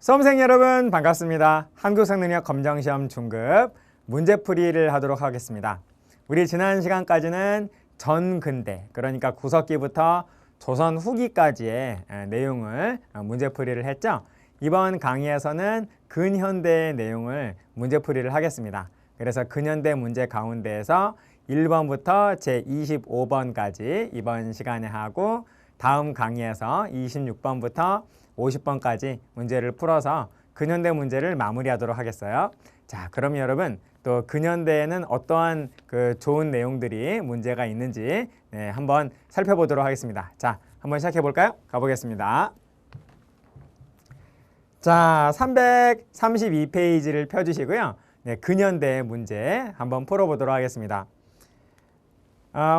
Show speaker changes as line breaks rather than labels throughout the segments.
수험생 여러분 반갑습니다. 한국성능력 검정시험 중급 문제풀이를 하도록 하겠습니다. 우리 지난 시간까지는 전근대, 그러니까 구석기부터 조선 후기까지의 내용을 문제풀이를 했죠. 이번 강의에서는 근현대의 내용을 문제풀이를 하겠습니다. 그래서 근현대 문제 가운데에서 1번부터 제25번까지 이번 시간에 하고, 다음 강의에서 26번부터 50번까지 문제를 풀어서 근현대 문제를 마무리하도록 하겠어요. 자, 그럼 여러분 또 근현대에는 어떠한 좋은 내용들이 문제가 있는지 한번 살펴보도록 하겠습니다. 자, 한번 시작해 볼까요? 가보겠습니다. 자, 332페이지를 펴주시고요. 근현대 문제 한번 풀어보도록 하겠습니다.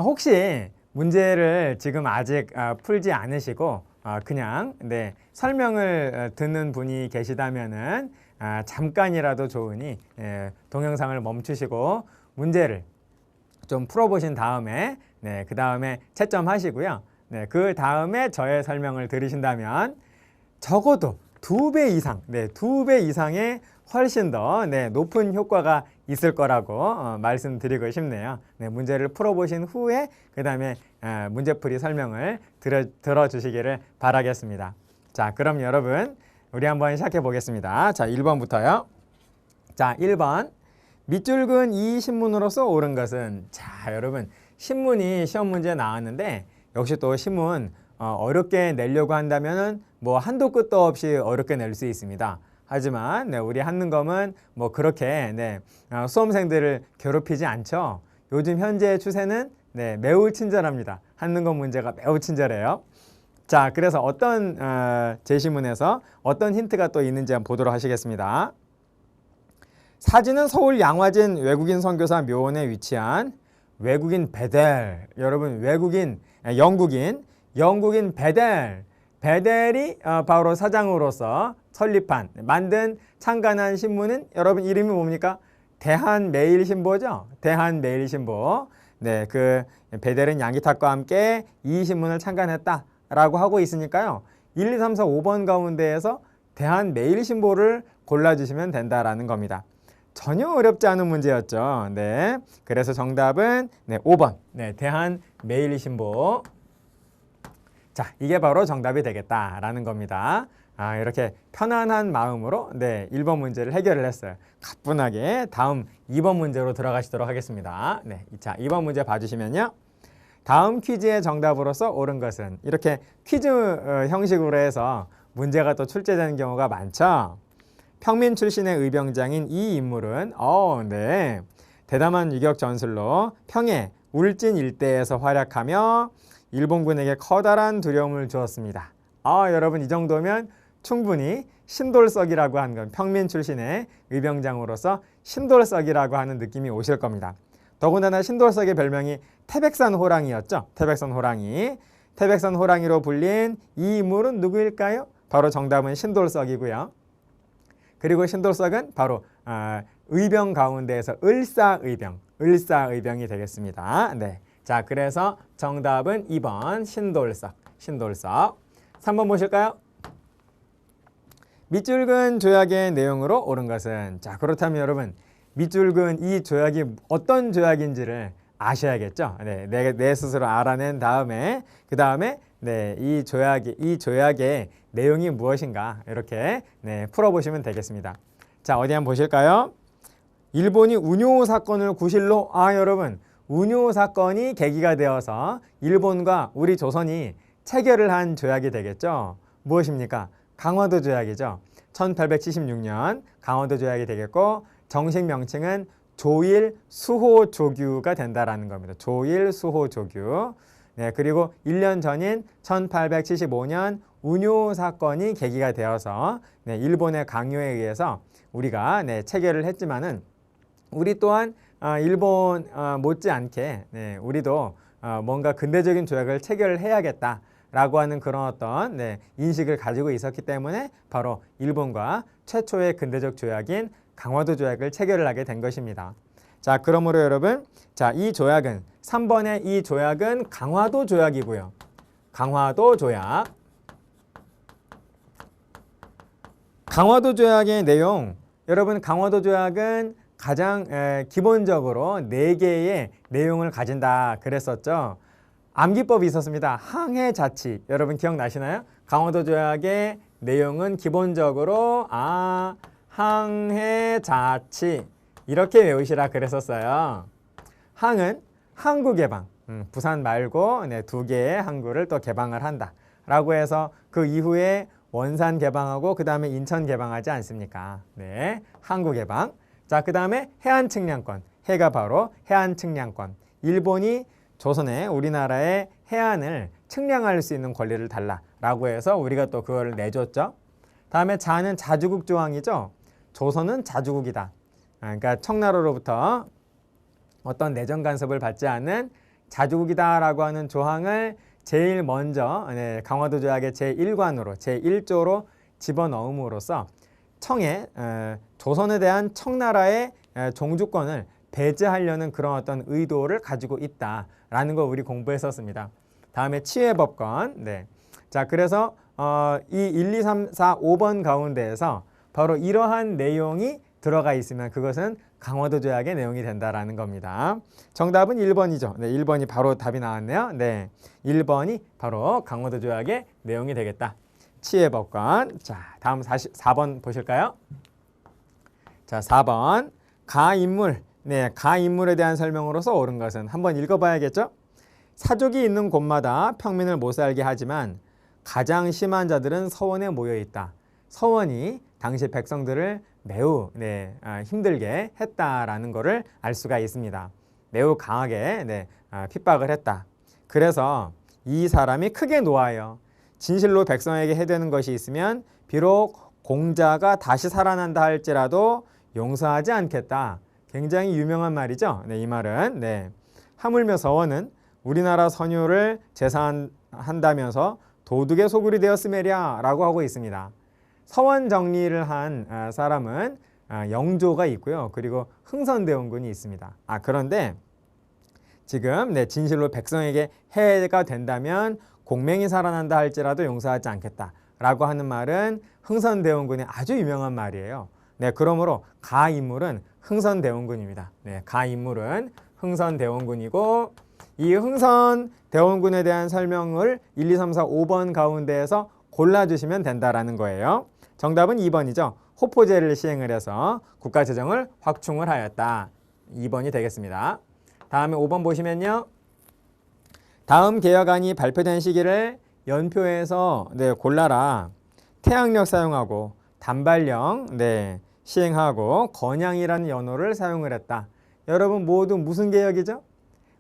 혹시 문제를 지금 아직 풀지 않으시고 그냥 설명을 듣는 분이 계시다면은 잠깐이라도 좋으니 동영상을 멈추시고 문제를 좀 풀어보신 다음에 그 다음에 채점하시고요. 그 다음에 저의 설명을 들으신다면 적어도 2배 이상, 2배 이상의 훨씬 더 높은 효과가 있을 거라고 말씀드리고 싶네요. 문제를 풀어보신 후에 그 다음에 문제풀이 설명을 들어주시기를 바라겠습니다. 자, 그럼 여러분 우리 한번 시작해 보겠습니다. 자, 1번부터요. 자, 1번. 밑줄근 이 신문으로서 옳은 것은, 자, 여러분 신문이 시험 문제에 나왔는데 역시 또 신문 어렵게 내려고 한다면은 뭐 한도 끝도 없이 어렵게 낼 수 있습니다. 하지만 우리 한능검은 뭐 그렇게 수험생들을 괴롭히지 않죠. 요즘 현재의 추세는 매우 친절합니다. 한능검 문제가 매우 친절해요. 자, 그래서 어떤 제시문에서 어떤 힌트가 또 있는지 한번 보도록 하시겠습니다. 사진은 서울 양화진 외국인 선교사 묘원에 위치한 외국인 베델, 여러분 영국인 베델이 바로 사장으로서 설립한, 만든, 창간한 신문은 여러분 이름이 뭡니까? 대한매일신보죠. 대한매일신보. 그 베델은 양기탁과 함께 이 신문을 창간했다라고 하고 있으니까요. 1, 2, 3, 4, 5번 가운데에서 대한매일신보를 골라주시면 된다라는 겁니다. 전혀 어렵지 않은 문제였죠. 그래서 정답은 5번. 대한매일신보. 자, 이게 바로 정답이 되겠다라는 겁니다. 이렇게 편안한 마음으로 1번 문제를 해결을 했어요. 가뿐하게 다음 2번 문제로 들어가시도록 하겠습니다. 자, 2번 문제 봐주시면요. 다음 퀴즈의 정답으로서 옳은 것은, 이렇게 퀴즈 형식으로 해서 문제가 또 출제되는 경우가 많죠. 평민 출신의 의병장인 이 인물은 대담한 유격 전술로 평해, 울진 일대에서 활약하며 일본군에게 커다란 두려움을 주었습니다. 여러분 이 정도면 충분히 신돌석이라고 하는 건, 평민 출신의 의병장으로서 신돌석이라고 하는 느낌이 오실 겁니다. 더군다나 신돌석의 별명이 태백산 호랑이였죠. 태백산 호랑이. 태백산 호랑이로 불린 이 인물은 누구일까요? 바로 정답은 신돌석이고요. 그리고 신돌석은 바로 의병 가운데에서 을사의병이 되겠습니다. 자, 그래서 정답은 2번 신돌석. 3번 보실까요? 밑줄근 조약의 내용으로 옳은 것은, 자, 그렇다면 여러분 밑줄근 이 조약이 어떤 조약인지를 아셔야겠죠. 내 스스로 알아낸 다음에 그 다음에 이 조약의 내용이 무엇인가 이렇게 풀어보시면 되겠습니다. 자, 어디 한번 보실까요? 일본이 운요 사건을 구실로, 여러분 운요 사건이 계기가 되어서 일본과 우리 조선이 체결을 한 조약이 되겠죠. 무엇입니까? 강화도 조약이죠. 1876년 강화도 조약이 되겠고, 정식 명칭은 조일수호조규가 된다라는 겁니다. 조일수호조규. 그리고 1년 전인 1875년 운요 사건이 계기가 되어서 일본의 강요에 의해서 우리가 체결을 했지만은, 우리 또한 일본 못지않게 우리도 뭔가 근대적인 조약을 체결을 해야겠다라고 하는 그런 어떤 인식을 가지고 있었기 때문에 바로 일본과 최초의 근대적 조약인 강화도 조약을 체결을 하게 된 것입니다. 자, 그러므로 여러분, 자, 이 조약은 3번의 이 조약은 강화도 조약이고요. 강화도 조약. 강화도 조약의 내용, 여러분 강화도 조약은 가장 기본적으로 4개의 내용을 가진다 그랬었죠. 암기법이 있었습니다. 항해자치, 여러분 기억나시나요? 강화도 조약의 내용은 기본적으로 항해자치 이렇게 외우시라 그랬었어요. 항은 항구 개방, 부산 말고 2개의 항구를 또 개방을 한다 라고 해서 그 이후에 원산 개방하고 그 다음에 인천 개방하지 않습니까? 네, 항구 개방. 자, 그 다음에 해안 측량권, 해가 바로 해안 측량권. 일본이 조선에 우리나라의 해안을 측량할 수 있는 권리를 달라라고 해서 우리가 또 그걸 내줬죠. 다음에 자는 자주국 조항이죠. 조선은 자주국이다. 그러니까 청나라로부터 어떤 내정 간섭을 받지 않는 자주국이다라고 하는 조항을 제일 먼저 강화도 조약의 제1관으로 제1조로 집어넣음으로써 청에 조선에 대한 청나라의 종주권을 배제하려는 그런 어떤 의도를 가지고 있다라는 거 우리 공부했었습니다. 다음에 치외법권. 네. 자, 그래서 이 1, 2, 3, 4, 5번 가운데에서 바로 이러한 내용이 들어가 있으면 그것은 강화도 조약의 내용이 된다라는 겁니다. 정답은 1번이죠. 네, 1번이 바로 답이 나왔네요. 네, 1번이 바로 강화도 조약의 내용이 되겠다. 치외법권. 자, 다음 4번 보실까요? 자, 4번 가인물. 네, 가인물에 대한 설명으로서 옳은 것은 한번 읽어봐야겠죠? 사족이 있는 곳마다 평민을 못 살게 하지만 가장 심한 자들은 서원에 모여 있다. 서원이 당시 백성들을 매우 힘들게 했다라는 것을 알 수가 있습니다. 매우 강하게 핍박을 했다. 그래서 이 사람이 크게 노하여 진실로 백성에게 해되는 것이 있으면 비록 공자가 다시 살아난다 할지라도 용서하지 않겠다. 굉장히 유명한 말이죠. 이 말은 하물며 서원은 우리나라 선유를 제사한다면서 도둑의 소굴이 되었음에랴 라고 하고 있습니다. 서원 정리를 한 사람은 영조가 있고요. 그리고 흥선대원군이 있습니다. 그런데 지금 진실로 백성에게 해가 된다면 공명이 살아난다 할지라도 용서하지 않겠다 라고 하는 말은 흥선대원군의 아주 유명한 말이에요. 그러므로 가인물은 흥선대원군입니다. 가인물은 흥선대원군이고 이 흥선대원군에 대한 설명을 1, 2, 3, 4, 5번 가운데에서 골라주시면 된다라는 거예요. 정답은 2번이죠. 호포제를 시행을 해서 국가재정을 확충을 하였다. 2번이 되겠습니다. 다음에 5번 보시면요. 다음 개혁안이 발표된 시기를 연표해서 골라라. 태양력 사용하고 단발령 시행하고 건양이라는 연호를 사용을 했다. 여러분 모두 무슨 개혁이죠?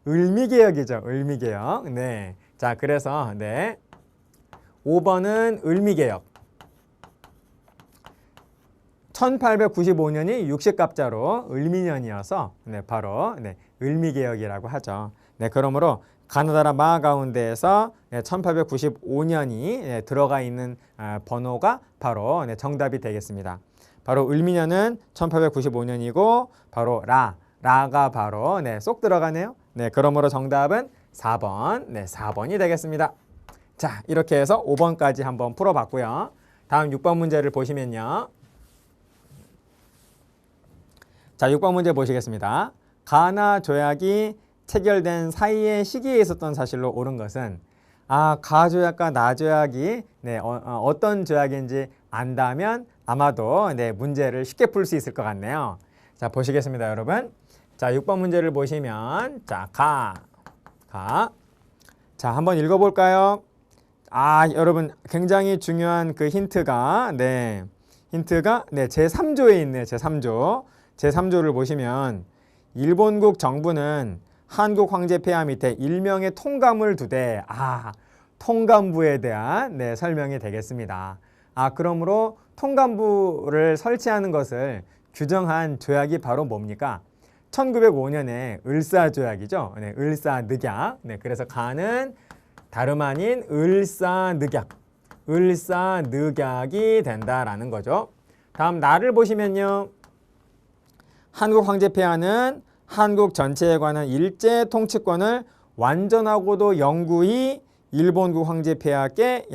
을미개혁이죠. 을미개혁. 자, 그래서 5번은 을미개혁. 1895년이 60갑자로 을미년이어서 바로 을미개혁이라고 하죠. 그러므로 가나다라 마 가운데에서 1895년이 들어가 있는 번호가 바로 정답이 되겠습니다. 바로 을미년은 1895년이고 바로 라가 바로 쏙 들어가네요. 그러므로 정답은 4번, 4번이 되겠습니다. 자, 이렇게 해서 5번까지 한번 풀어봤고요. 다음 6번 문제를 보시면요. 자, 6번 문제 보시겠습니다. 가나 조약이 체결된 사이의 시기에 있었던 사실로 옳은 것은 가조약과 나조약이 어떤 조약인지 안다면 아마도 문제를 쉽게 풀 수 있을 것 같네요. 자, 보시겠습니다, 여러분. 자, 6번 문제를 보시면 자, 자, 한번 읽어볼까요? 여러분 굉장히 중요한 그 힌트가 제3조에 있네요. 제3조를 보시면 일본국 정부는 한국 황제 폐하 밑에 일명의 통감을 두되 통감부에 대한 설명이 되겠습니다. 그러므로 통감부를 설치하는 것을 규정한 조약이 바로 뭡니까? 1905년에 을사조약이죠. 을사늑약. 그래서 가는 다름 아닌 을사늑약이 된다라는 거죠. 다음 나를 보시면요. 한국 황제 폐하는 한국 전체에 관한 일제 통치권을 완전하고도 영구히 일본국 황제 폐하에게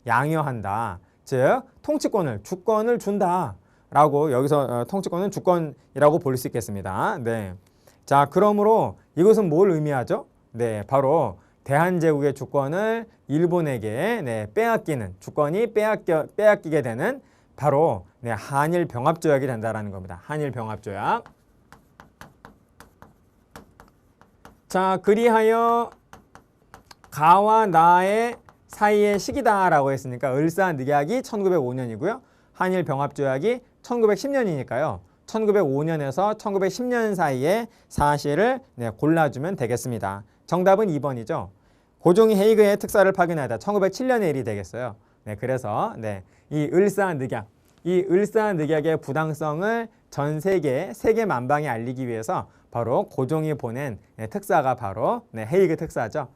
양여한다. 즉 통치권을 주권을 준다라고 여기서 통치권은 주권이라고 볼 수 있겠습니다. 네. 자, 그러므로 이것은 뭘 의미하죠? 네, 바로 대한제국의 주권을 일본에게 빼앗기는 주권이 빼앗기게 되는 바로 한일 병합조약이 된다라는 겁니다. 한일 병합조약. 자, 그리하여 가와 나의 사이의 시기다라고 했으니까 을사늑약이 1905년이고요. 한일 병합조약이 1910년이니까요. 1905년에서 1910년 사이의 사실을 골라주면 되겠습니다. 정답은 2번이죠. 고종이 헤이그의 특사를 파견하다 1907년의 일이 되겠어요. 그래서 이 을사늑약의 부당성을 전 세계 만방에 알리기 위해서 바로 고종이 보낸 특사가 바로 헤이그 특사죠.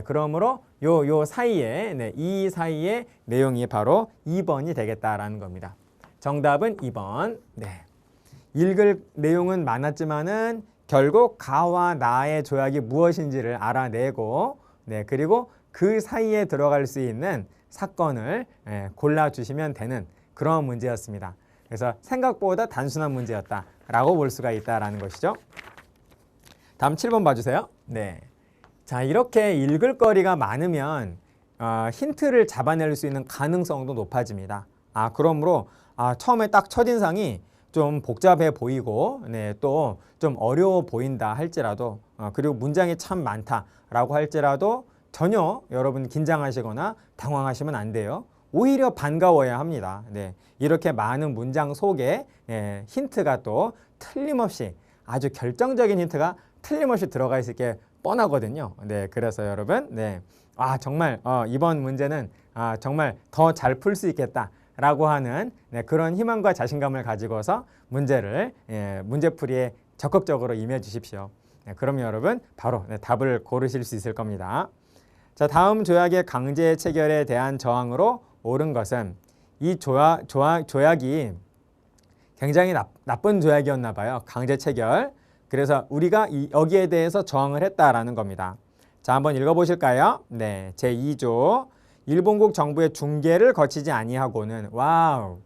그러므로 요 사이에 이 사이의 내용이 바로 2번이 되겠다라는 겁니다. 정답은 2번. 읽을 내용은 많았지만은 결국 가와 나의 조약이 무엇인지를 알아내고 그리고 그 사이에 들어갈 수 있는 사건을 골라주시면 되는 그런 문제였습니다. 그래서 생각보다 단순한 문제였다라고 볼 수가 있다라는 것이죠. 다음 7번 봐주세요. 자, 이렇게 읽을 거리가 많으면 힌트를 잡아낼 수 있는 가능성도 높아집니다. 그러므로 처음에 딱 첫인상이 좀 복잡해 보이고 또 좀 어려워 보인다 할지라도 그리고 문장이 참 많다라고 할지라도 전혀 여러분 긴장하시거나 당황하시면 안 돼요. 오히려 반가워야 합니다. 이렇게 많은 문장 속에 힌트가 또 틀림없이 아주 결정적인 힌트가 틀림없이 들어가 있을 게 뻔하거든요. 그래서 여러분 정말 이번 문제는 정말 더 잘 풀 수 있겠다라고 하는 그런 희망과 자신감을 가지고서 문제풀이에 적극적으로 임해 주십시오. 그러면 여러분 바로 답을 고르실 수 있을 겁니다. 자, 다음 조약의 강제 체결에 대한 저항으로 옳은 것은 이 조약이 굉장히 나쁜 조약이었나 봐요. 강제 체결. 그래서 우리가 여기에 대해서 저항을 했다라는 겁니다. 자, 한번 읽어보실까요? 제2조 일본국 정부의 중개를 거치지 아니하고는 와우.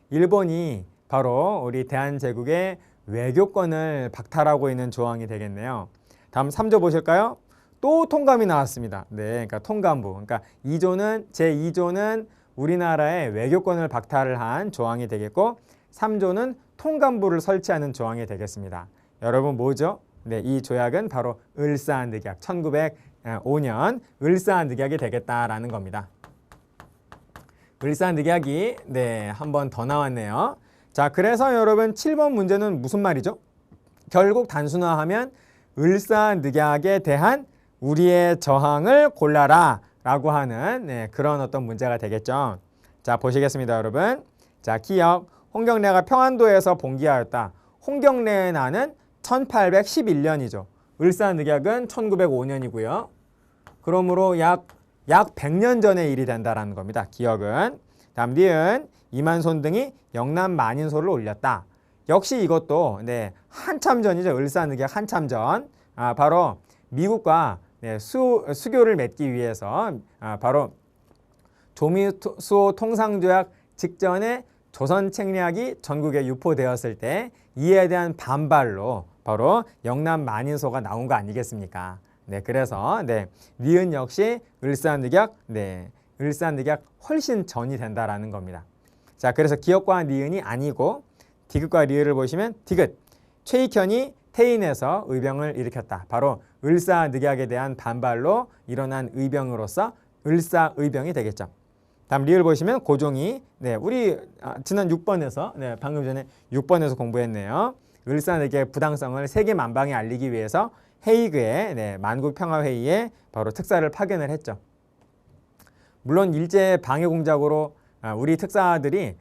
일본이 바로 우리 대한제국의 외교권을 박탈하고 있는 조항이 되겠네요. 다음 3조 보실까요? 또 통감이 나왔습니다. 그러니까 통감부. 그러니까 제2조는 우리나라의 외교권을 박탈을 한 조항이 되겠고 3조는 통감부를 설치하는 조항이 되겠습니다. 여러분 뭐죠? 이 조약은 바로 을사늑약 1905년 을사늑약이 되겠다라는 겁니다. 을사늑약이 한 번 더 나왔네요. 자, 그래서 여러분 7번 문제는 무슨 말이죠? 결국 단순화하면 을사늑약에 대한 우리의 저항을 골라라 라고 하는 그런 어떤 문제가 되겠죠. 자, 보시겠습니다, 여러분. 자, 기억. 홍경래가 평안도에서 봉기하였다. 홍경래의 난은 1811년이죠. 을사늑약은 1905년이고요. 그러므로 약 100년 전의 일이 된다라는 겁니다. 기억은. 다음 니은 이만손 등이 영남 만인소를 올렸다. 역시 이것도 한참 전이죠. 을사늑약 한참 전. 바로 미국과 수교를 맺기 위해서 바로 조미수호 통상조약 직전에 조선 책략이 전국에 유포되었을 때 이에 대한 반발로 바로 영남 만인소가 나온 거 아니겠습니까? 그래서 니은 역시 을사늑약 훨씬 전이 된다라는 겁니다. 자, 그래서 기역과 니은이 아니고 디귿과 리을을 보시면 디귿 최익현이 태인에서 의병을 일으켰다. 바로 을사늑약에 대한 반발로 일어난 의병으로서 을사의병이 되겠죠. 다음 리을 보시면 고종이 우리 지난 6번에서 방금 전에 6번에서 공부했네요. 을사늑약의 부당성을 세계 만방에 알리기 위해서 헤이그의 만국평화회의에 바로 특사를 파견을 했죠. 물론 일제 방해 공작으로 우리 특사들이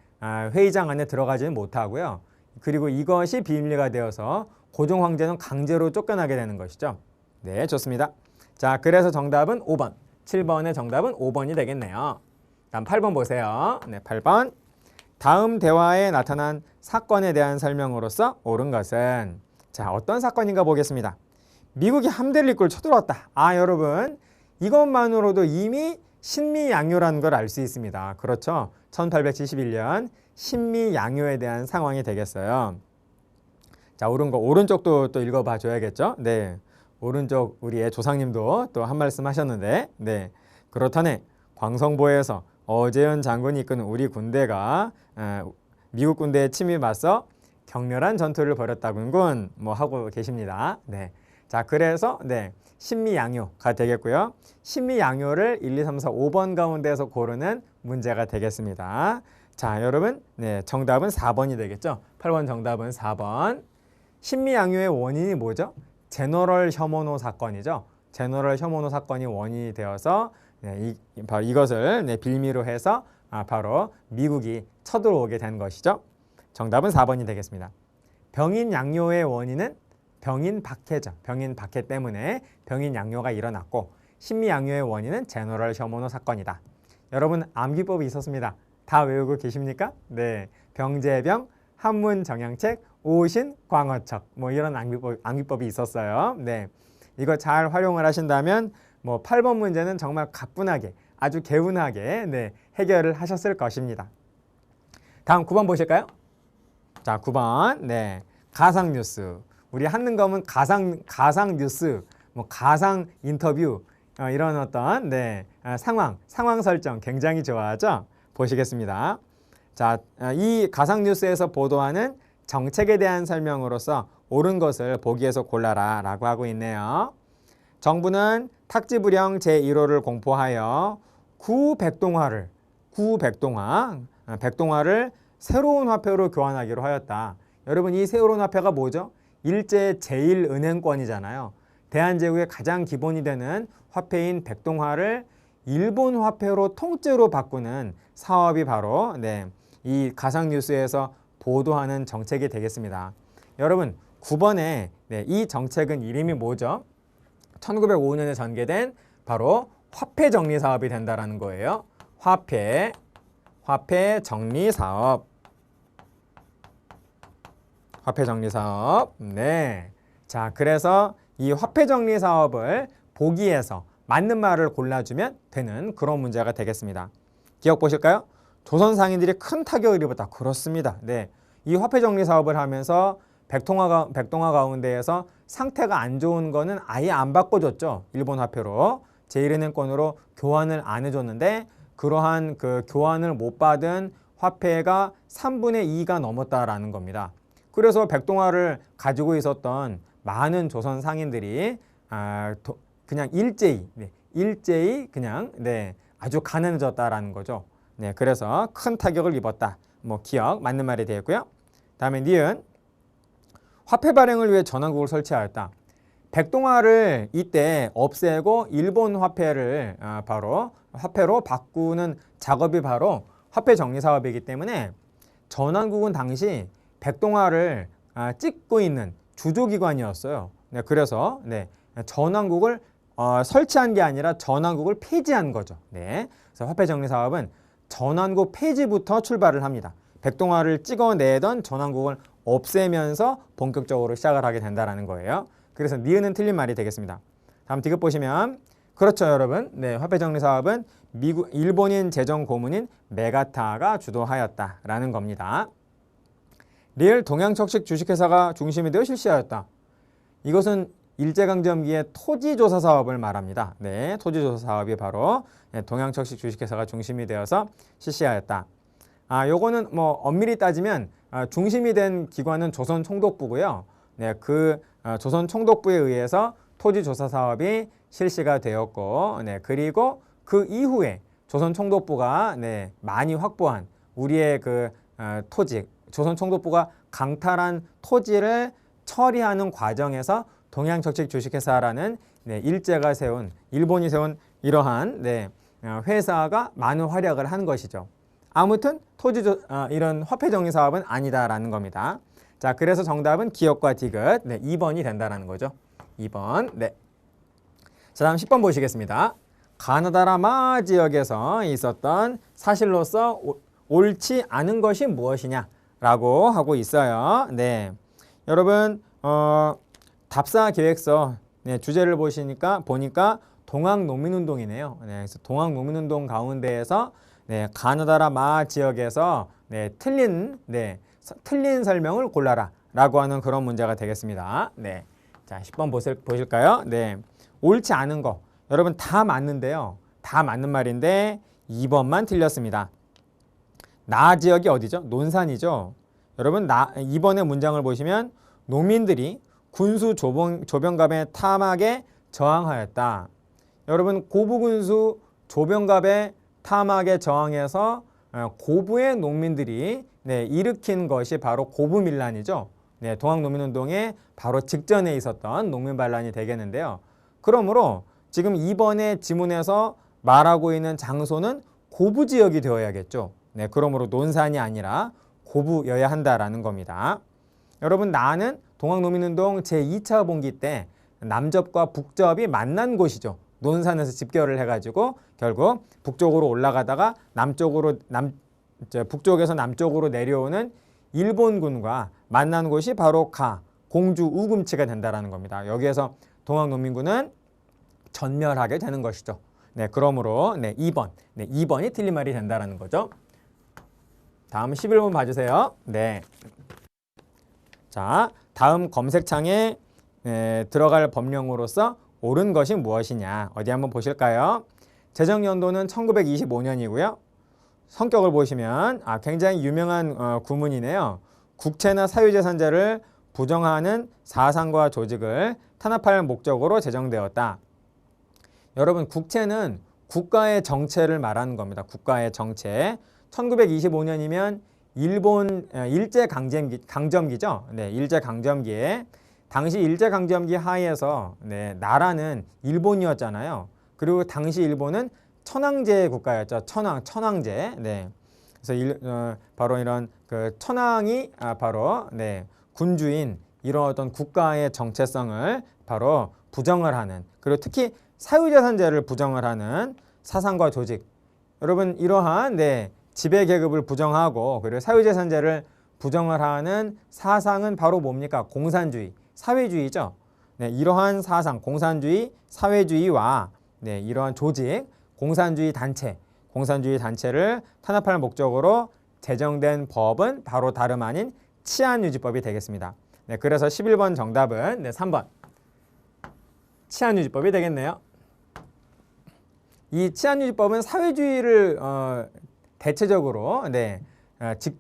회의장 안에 들어가지는 못하고요. 그리고 이것이 비밀리가 되어서 고종 황제는 강제로 쫓겨나게 되는 것이죠. 좋습니다. 자, 그래서 정답은 5번. 7번의 정답은 5번이 되겠네요. 다음 8번 보세요. 8번. 다음 대화에 나타난 사건에 대한 설명으로서 옳은 것은 자, 어떤 사건인가 보겠습니다. 미국이 함대를 이끌고 쳐들어왔다. 여러분 이것만으로도 이미 신미양요라는 걸 알 수 있습니다. 그렇죠? 1871년 신미양요에 대한 상황이 되겠어요. 자, 오른쪽도 또 읽어봐 줘야겠죠? 네. 오른쪽 우리의 조상님도 또 한 말씀 하셨는데, 네. 그렇다네. 광성보에서 어재현 장군이 이끄는 우리 군대가 미국 군대에 침입해서 격렬한 전투를 벌였다군군 뭐 하고 계십니다. 네. 자, 그래서 네. 신미양요가 되겠고요. 신미양요를 1, 2, 3, 4, 5번 가운데서 고르는 문제가 되겠습니다. 자, 여러분, 네, 정답은 4번이 되겠죠. 8번 정답은 4번. 신미양요의 원인이 뭐죠? 제너럴 셔모노 사건이죠. 제너럴 셔모노 사건이 원인이 되어서 네, 바로 이것을 네, 빌미로 해서 바로 미국이 쳐들어오게 된 것이죠. 정답은 4번이 되겠습니다. 병인 양요의 원인은 병인 박해죠. 병인 박해 때문에 병인 양요가 일어났고, 신미양요의 원인은 제너럴 셔모노 사건이다. 여러분, 암기법이 있었습니다. 다 외우고 계십니까? 네, 병제병, 한문 정양책, 오신, 광어척 뭐 이런 암기법이 있었어요. 네, 이거 잘 활용을 하신다면 뭐 8번 문제는 정말 가뿐하게, 아주 개운하게 네, 해결을 하셨을 것입니다. 다음 9번 보실까요? 자, 9번. 네, 가상 뉴스. 우리 한능검은 가상 뉴스, 뭐 가상 인터뷰 이런 어떤 네, 상황 설정 굉장히 좋아하죠. 보시겠습니다. 자, 이 가상 뉴스에서 보도하는 정책에 대한 설명으로서 옳은 것을 보기에서 골라라 라고 하고 있네요. 정부는 탁지부령 제1호를 공포하여 백동화를 새로운 화폐로 교환하기로 하였다. 여러분, 이 새로운 화폐가 뭐죠? 일제 제1은행권이잖아요. 대한제국의 가장 기본이 되는 화폐인 백동화를 일본 화폐로 통째로 바꾸는 사업이 바로 네, 이 가상뉴스에서 보도하는 정책이 되겠습니다. 여러분, 9번에 네, 이 정책은 이름이 뭐죠? 1905년에 전개된 바로 화폐 정리 사업이 된다라는 거예요. 화폐 정리 사업. 화폐 정리 사업. 네. 자, 그래서 이 화폐 정리 사업을 보기에서 맞는 말을 골라주면 되는 그런 문제가 되겠습니다. 기억 보실까요? 조선 상인들이 큰 타격을 입었다. 그렇습니다. 네. 이 화폐 정리 사업을 하면서 백동화 가운데에서 상태가 안 좋은 거는 아예 안 바꿔줬죠. 일본 화폐로. 제1은행권으로 교환을 안 해줬는데, 그러한 그 교환을 못 받은 화폐가 3분의 2가 넘었다라는 겁니다. 그래서 백동화를 가지고 있었던 많은 조선 상인들이 그냥 일제히 그냥 네, 아주 가난해졌다라는 거죠. 네, 그래서 큰 타격을 입었다. 뭐 기억 맞는 말이 되었고요. 다음에 니은 화폐 발행을 위해 전환국을 설치하였다. 백동화를 이때 없애고 일본 화폐를 바로 화폐로 바꾸는 작업이 바로 화폐 정리 사업이기 때문에 전환국은 당시 백동화를 찍고 있는 주조기관이었어요. 네, 그래서 네, 전환국을 설치한 게 아니라 전환국을 폐지한 거죠. 네, 그래서 화폐 정리 사업은 전환국 폐지부터 출발을 합니다. 백동화를 찍어내던 전환국을 없애면서 본격적으로 시작을 하게 된다는 거예요. 그래서 니은은 틀린 말이 되겠습니다. 다음 디귿 보시면 그렇죠, 여러분. 네, 화폐 정리 사업은 일본인 재정 고문인 메가타가 주도하였다라는 겁니다. 리을 동양척식 주식회사가 중심이 되어 실시하였다. 이것은 일제강점기의 토지조사 사업을 말합니다. 네, 토지조사 사업이 바로 동양척식 주식회사가 중심이 되어서 실시하였다. 요거는 뭐 엄밀히 따지면 중심이 된 기관은 조선총독부고요. 네, 그 조선총독부에 의해서 토지조사 사업이 실시가 되었고, 네, 그리고 그 이후에 조선총독부가 네, 많이 확보한 우리의 그 토지, 조선총독부가 강탈한 토지를 처리하는 과정에서 동양척식 주식회사라는 네, 일본이 세운 이러한 네, 회사가 많은 활약을 한 것이죠. 아무튼 이런 화폐 정리 사업은 아니다라는 겁니다. 자, 그래서 정답은 기역과 디귿 네, 2번이 된다라는 거죠. 2번. 네. 자, 다음 10번 보시겠습니다. 가나다라마 지역에서 있었던 사실로서 옳지 않은 것이 무엇이냐라고 하고 있어요. 네. 여러분 답사 계획서 네, 주제를 보니까 동학농민운동이네요. 네, 그래서 동학농민운동 가운데에서 네, 가나다라 마 지역에서 네, 틀린 설명을 골라라 라고 하는 그런 문제가 되겠습니다. 네, 자 10번 보실까요? 네, 옳지 않은 거 여러분 다 맞는데요. 다 맞는 말인데 2번만 틀렸습니다. 나 지역이 어디죠? 논산이죠. 여러분 2번의 문장을 보시면 농민들이 군수 조병갑의 탐악에 저항하였다. 여러분 고부군수 조병갑의 탐악에 저항해서 고부의 농민들이 네, 일으킨 것이 바로 고부밀란이죠. 네, 동학농민운동의 바로 직전에 있었던 농민반란이 되겠는데요. 그러므로 지금 2번의 지문에서 말하고 있는 장소는 고부지역이 되어야겠죠. 네, 그러므로 논산이 아니라 고부여야 한다라는 겁니다. 여러분 나는 동학농민운동 제2차 봉기 때 남접과 북접이 만난 곳이죠. 논산에서 집결을 해가지고 결국 북쪽으로 올라가다가 북쪽에서 남쪽으로 내려오는 일본군과 만난 곳이 바로 공주 우금치가 된다라는 겁니다. 여기에서 동학농민군은 전멸하게 되는 것이죠. 네, 그러므로 네, 2번이 틀린 말이 된다라는 거죠. 다음 11번 봐주세요. 네. 자, 다음 검색창에 들어갈 법령으로서 옳은 것이 무엇이냐? 어디 한번 보실까요? 제정연도는 1925년이고요. 성격을 보시면 굉장히 유명한 구문이네요. 국채나 사유재산자를 부정하는 사상과 조직을 탄압할 목적으로 제정되었다. 여러분 국채는 국가의 정체를 말하는 겁니다. 국가의 정체. 1925년이면 일본 일제강점기죠. 네, 일제강점기에 당시 일제강점기 하에서 네, 나라는 일본이었잖아요. 그리고 당시 일본은 천황제 국가였죠. 천황제. 네. 그래서 바로 이런 그 천황이 바로 네, 군주인 이런 어떤 국가의 정체성을 바로 부정을 하는, 그리고 특히 사유재산제를 부정을 하는 사상과 조직. 여러분 이러한 네, 지배계급을 부정하고 그리고 사유재산제를 부정을 하는 사상은 바로 뭡니까? 공산주의, 사회주의죠. 네, 이러한 사상, 공산주의, 사회주의와 네, 이러한 조직, 공산주의 단체를 탄압할 목적으로 제정된 법은 바로 다름 아닌 치안유지법이 되겠습니다. 네, 그래서 11번 정답은 네, 3번 치안유지법이 되겠네요. 이 치안유지법은 사회주의를 대체적으로 네,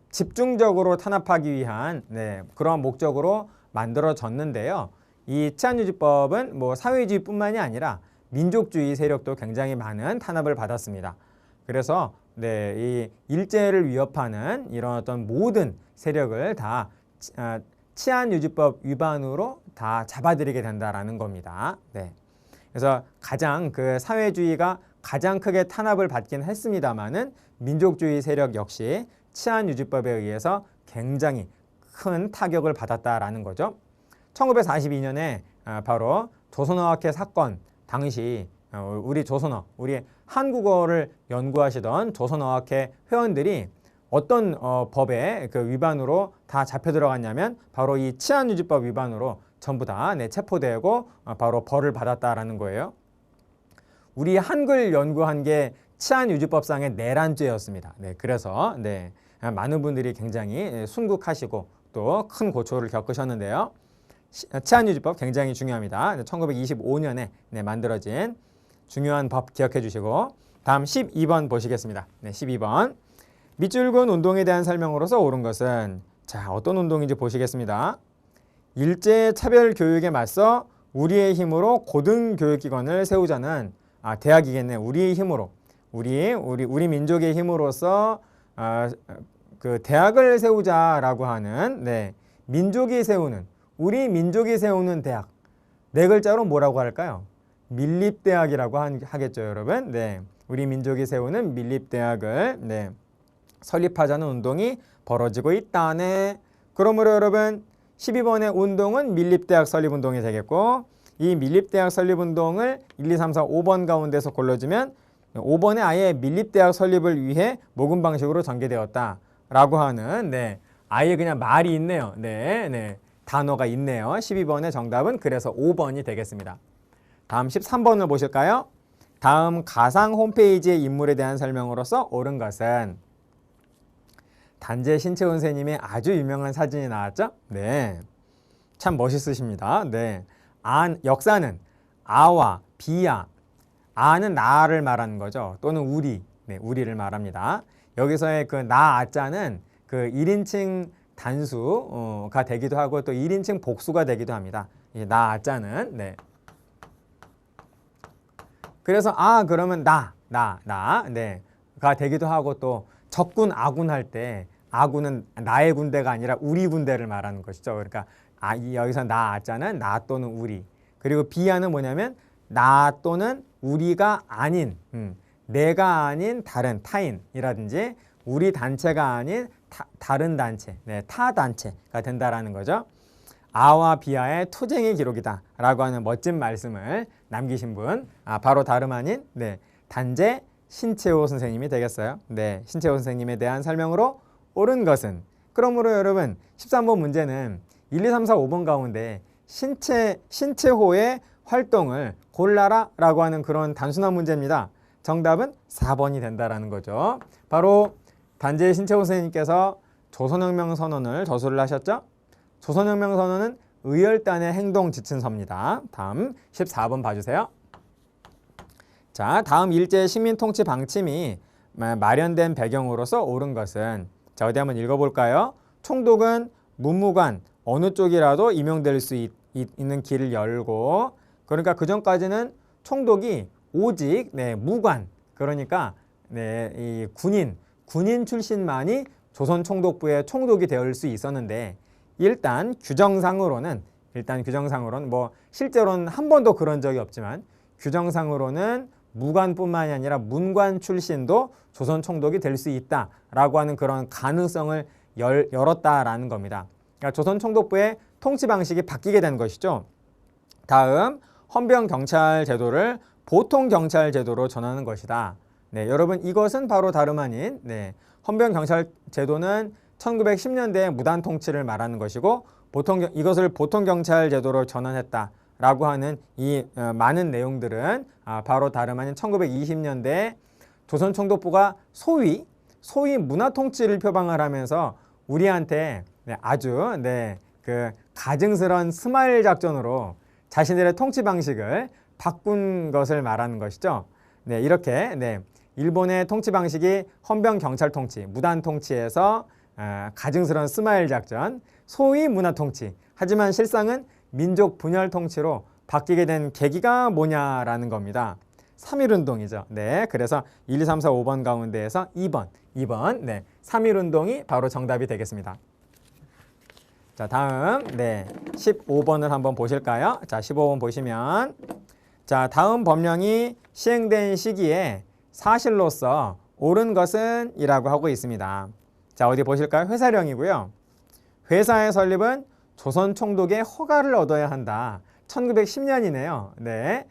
집중적으로 탄압하기 위한 네, 그러한 목적으로 만들어졌는데요. 이 치안유지법은 뭐 사회주의뿐만이 아니라 민족주의 세력도 굉장히 많은 탄압을 받았습니다. 그래서 네, 이 일제를 위협하는 이런 어떤 모든 세력을 다 치안유지법 위반으로 다 잡아들이게 된다라는 겁니다. 네. 그래서 가장 그 사회주의가 가장 크게 탄압을 받긴 했습니다만은 민족주의 세력 역시 치안유지법에 의해서 굉장히 큰 타격을 받았다라는 거죠. 1942년에 바로 조선어학회 사건 당시 우리 한국어를 연구하시던 조선어학회 회원들이 어떤 법의 그 위반으로 다 잡혀 들어갔냐면 바로 이 치안유지법 위반으로 전부 다 네, 체포되고 바로 벌을 받았다라는 거예요. 우리 한글 연구한 게 치안유지법상의 내란죄였습니다. 네, 그래서 네, 많은 분들이 굉장히 순국하시고 또 큰 고초를 겪으셨는데요. 치안유지법 굉장히 중요합니다. 1925년에 네, 만들어진 중요한 법 기억해 주시고 다음 12번 보시겠습니다. 네, 12번 밑줄근 운동에 대한 설명으로서 옳은 것은 자 어떤 운동인지 보시겠습니다. 일제 차별 교육에 맞서 우리의 힘으로 고등교육기관을 세우자는 대학이겠네. 우리의 힘으로 우리 민족의 힘으로서 그 대학을 세우자라고 하는 네, 우리 민족이 세우는 대학. 네 글자로 뭐라고 할까요? 밀립대학이라고 하겠죠, 여러분. 네, 우리 민족이 세우는 밀립대학을 네, 설립하자는 운동이 벌어지고 있다네. 그러므로 여러분 12번의 운동은 밀립대학 설립운동이 되겠고 이 밀립대학 설립운동을 1, 2, 3, 4, 5번 가운데서 골라주면 5번에 아예 밀립대학 설립을 위해 모금 방식으로 전개되었다라고 하는 네, 아예 그냥 말이 있네요. 네, 단어가 있네요. 12번의 정답은 그래서 5번이 되겠습니다. 다음 13번을 보실까요? 다음 가상 홈페이지의 인물에 대한 설명으로서 옳은 것은 단재 신채원 선생님의 아주 유명한 사진이 나왔죠? 네. 참 멋있으십니다. 네. 역사는 아와 비야. 아는 나를 말하는 거죠. 또는 우리. 네, 우리를 말합니다. 여기서의 그 나 아자는 그 1인칭 단수가 되기도 하고 또 1인칭 복수가 되기도 합니다. 나 아자는 네. 그래서 그러면 네가 되기도 하고 또 적군 아군 할 때 아군은 나의 군대가 아니라 우리 군대를 말하는 것이죠. 그러니까 여기서 나 아자는 나 또는 우리. 그리고 비야는 뭐냐면 나 또는 우리가 아닌 내가 아닌 다른 타인이라든지 우리 단체가 아닌 다른 단체, 네, 타 단체가 된다라는 거죠. 아와 비아의 투쟁의 기록이다 라고 하는 멋진 말씀을 남기신 분 바로 다름 아닌 네, 단재 신채호 선생님이 되겠어요. 네, 신채호 선생님에 대한 설명으로 옳은 것은 그러므로 여러분 13번 문제는 1, 2, 3, 4, 5번 가운데 신채호의 활동을 골라라 라고 하는 그런 단순한 문제입니다. 정답은 4번이 된다라는 거죠. 바로 단재 신채호 선생님께서 조선혁명 선언을 저술을 하셨죠. 조선혁명 선언은 의열단의 행동 지침서입니다. 다음 14번 봐주세요. 자, 다음 일제 식민통치 방침이 마련된 배경으로서 옳은 것은 자, 어디 한번 읽어볼까요? 총독은 문무관 어느 쪽이라도 임용될 수 있는 길을 열고 그러니까 그 전까지는 총독이 오직 네, 무관 그러니까 네, 이 군인 출신만이 조선 총독부의 총독이 될 수 있었는데 일단 규정상으로는 뭐 실제로는 한 번도 그런 적이 없지만 규정상으로는 무관뿐만이 아니라 문관 출신도 조선 총독이 될 수 있다라고 하는 그런 가능성을 열었다라는 겁니다. 그러니까 조선 총독부의 통치 방식이 바뀌게 된 것이죠. 다음 헌병 경찰 제도를 보통 경찰 제도로 전하는 것이다. 네, 여러분 이것은 바로 다름 아닌 네, 헌병 경찰 제도는 1910년대에 무단 통치를 말하는 것이고 이것을 보통 경찰 제도로 전환했다라고 하는 이 많은 내용들은 바로 다름 아닌 1920년대에 조선 총독부가 소위 문화 통치를 표방을 하면서 우리한테 네, 아주 그 가증스러운 스마일 작전으로 자신들의 통치 방식을 바꾼 것을 말하는 것이죠. 네, 이렇게 일본의 통치 방식이 헌병 경찰 통치, 무단 통치에서 가증스러운 스마일 작전, 소위 문화 통치. 하지만 실상은 민족 분열 통치로 바뀌게 된 계기가 뭐냐라는 겁니다. 3.1운동이죠. 네, 그래서 1, 2, 3, 4, 5번 가운데에서 2번, 네, 3.1운동이 바로 정답이 되겠습니다. 자, 다음 15번을 한번 보실까요? 자, 15번 보시면 자, 다음 법령이 시행된 시기에 사실로서 옳은 것은 이라고 하고 있습니다. 자, 어디 보실까요? 회사령이고요. 회사의 설립은 조선 총독의 허가를 얻어야 한다. 1910년이네요. 네.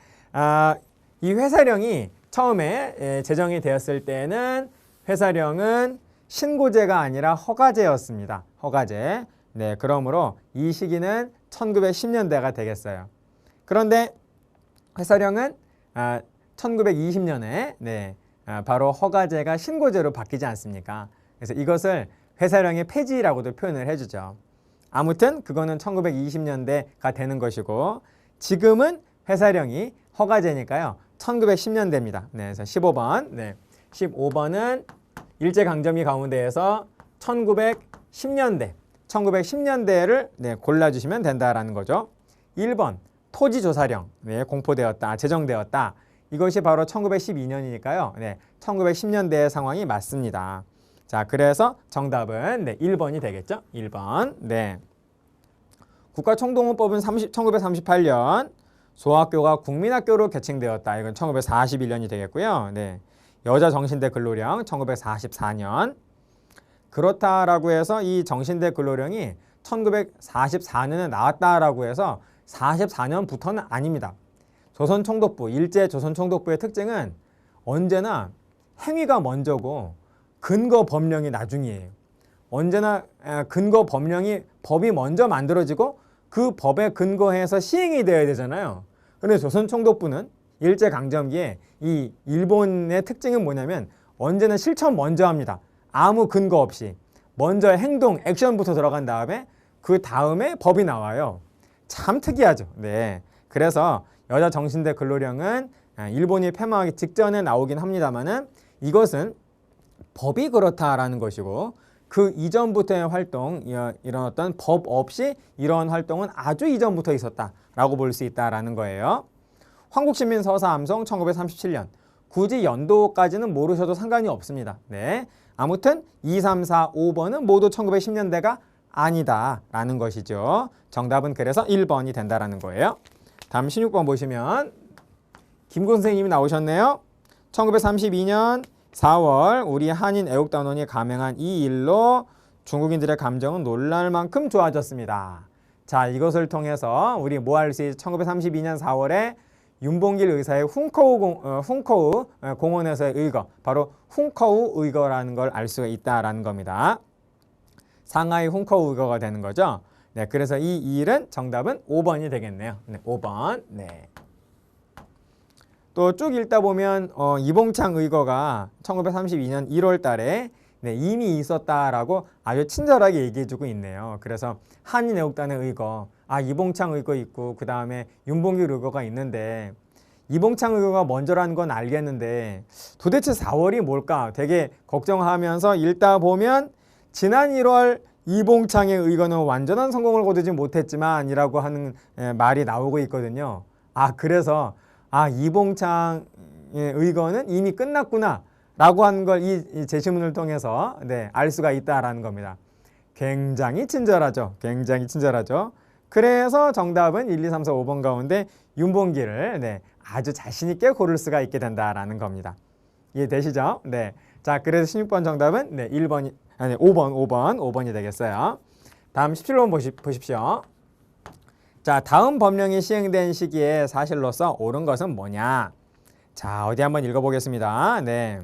이 회사령이 처음에 제정이 되었을 때는 회사령은 신고제가 아니라 허가제였습니다. 허가제. 네, 그러므로 이 시기는 1910년대가 되겠어요. 그런데 회사령은 1920년에 바로 허가제가 신고제로 바뀌지 않습니까? 그래서 이것을 회사령의 폐지라고도 표현을 해주죠. 아무튼 그거는 1920년대가 되는 것이고 지금은 회사령이 허가제니까요. 1910년대입니다. 네, 그래서 15번. 15번은 일제강점기 가운데에서 1910년대를 골라주시면 된다라는 거죠. 1번 토지조사령 공포되었다, 제정되었다. 이것이 바로 1912년이니까요. 1910년대의 상황이 맞습니다. 자, 그래서 정답은 1번이 되겠죠. 1번. 네. 국가총동원법은 1938년 소학교가 국민학교로 개칭되었다. 이건 1941년이 되겠고요. 네. 여자 정신대 근로령 1944년. 그렇다라고 해서 이 정신대 근로령이 1944년에 나왔다라고 해서 44년부터는 아닙니다. 조선총독부, 일제 조선총독부의 특징은 언제나 행위가 먼저고 근거 법령이 나중이에요. 언제나 근거 법이 먼저 만들어지고 그 법에 근거해서 시행이 되어야 되잖아요. 그런데 조선총독부는 일제강점기에 이 일본의 특징은 뭐냐면 언제나 실천 먼저 합니다. 아무 근거 없이. 먼저 행동, 액션부터 들어간 다음에 그 다음에 법이 나와요. 참 특이하죠. 네. 그래서 여자 정신대 근로령은 일본이 폐망하기 직전에 나오긴 합니다만은 이것은 법이 그렇다라는 것이고 그 이전부터의 활동, 이런 어떤 법 없이 이런 활동은 아주 이전부터 있었다라고 볼 수 있다라는 거예요. 황국신민 서사암송 1937년. 굳이 연도까지는 모르셔도 상관이 없습니다. 네. 아무튼 2, 3, 4, 5번은 모두 1910년대가 아니다라는 것이죠. 정답은 그래서 1번이 된다라는 거예요. 다음 16번 보시면 김구 선생님이 나오셨네요. 1932년 4월 우리 한인 애국단원이 감행한 이 일로 중국인들의 감정은 놀랄 만큼 좋아졌습니다. 자, 이것을 통해서 우리 뭐 할 수 있지? 1932년 4월에 윤봉길 의사의 훈커우 공원에서의 의거, 바로 훈커우 의거라는 걸 알 수가 있다라는 겁니다. 상하이 훈커우 의거가 되는 거죠. 네, 그래서 이 일은 정답은 5번이 되겠네요. 네, 5번. 네. 또 쭉 읽다 보면 이봉창 의거가 1932년 1월 달에 네, 이미 있었다라고 아주 친절하게 얘기해주고 있네요. 그래서 한인애국단의 의거, 이봉창 의거 있고 그 다음에 윤봉길 의거가 있는데 이봉창 의거가 먼저라는 건 알겠는데 도대체 4월이 뭘까 되게 걱정하면서 읽다 보면 지난 1월 이봉창의 의거는 완전한 성공을 거두지 못했지만 이라고 하는 말이 나오고 있거든요. 그래서 이봉창의 의거는 이미 끝났구나 라고 하는 걸 이 제시문을 통해서 네, 알 수가 있다라는 겁니다. 굉장히 친절하죠. 굉장히 친절하죠. 그래서 정답은 1, 2, 3, 4, 5번 가운데 윤봉길을 네, 아주 자신 있게 고를 수가 있게 된다라는 겁니다. 이해되시죠? 네. 자, 그래서 16번 정답은 네, 5번이 되겠어요. 다음 17번 보십시오. 자, 다음 법령이 시행된 시기에 사실로서 옳은 것은 뭐냐? 자, 어디 한번 읽어보겠습니다. 네.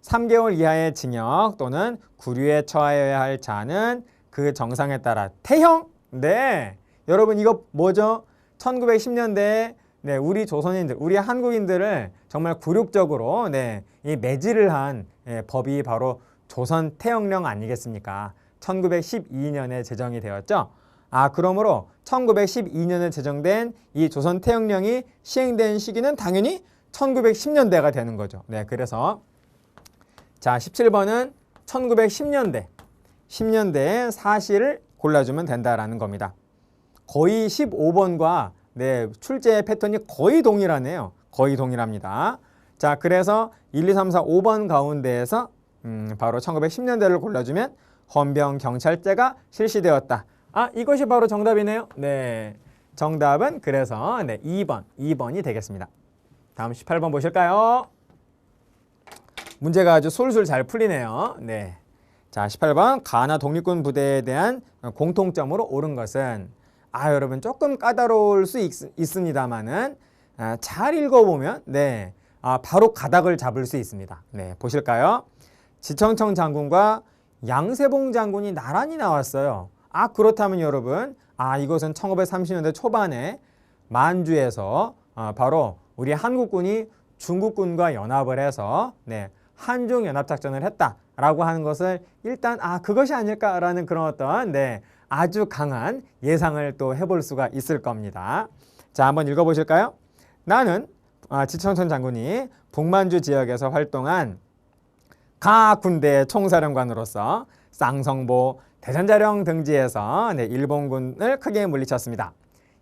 3개월 이하의 징역 또는 구류에 처하여야 할 자는 그 정상에 따라 태형? 네. 여러분 이거 뭐죠? 1910년대에 네, 우리 조선인들, 우리 한국인들을 정말 굴욕적으로 네, 이 매질을 한 법이 바로 조선 태형령 아니겠습니까? 1912년에 제정이 되었죠. 그러므로 1912년에 제정된 이 조선 태형령이 시행된 시기는 당연히 1910년대가 되는 거죠. 네, 그래서 자, 17번은 1910년대, 10년대의 사실을 골라주면 된다라는 겁니다. 거의 15번과 네, 출제 패턴이 거의 동일하네요. 거의 동일합니다. 자, 그래서 1, 2, 3, 4, 5번 가운데에서 바로 1910년대를 골라주면 헌병경찰제가 실시되었다. 이것이 바로 정답이네요. 네, 정답은 그래서 네, 2번이 되겠습니다. 다음 18번 보실까요? 문제가 아주 솔솔 잘 풀리네요. 네. 자, 18번 가나 독립군 부대에 대한 공통점으로 옳은 것은 여러분 조금 까다로울 수 있습니다만은 잘 읽어보면 네, 바로 가닥을 잡을 수 있습니다. 네, 보실까요? 지청청 장군과 양세봉 장군이 나란히 나왔어요. 그렇다면 여러분 이것은 1930년대 초반에 만주에서 바로 우리 한국군이 중국군과 연합을 해서 네, 한중연합작전을 했다라고 하는 것을 일단 그것이 아닐까라는 그런 어떤 네, 아주 강한 예상을 또 해볼 수가 있을 겁니다. 자, 한번 읽어보실까요? 나는 지청천 장군이 북만주 지역에서 활동한 각 군대의 총사령관으로서 쌍성보, 대전자령 등지에서 네, 일본군을 크게 물리쳤습니다.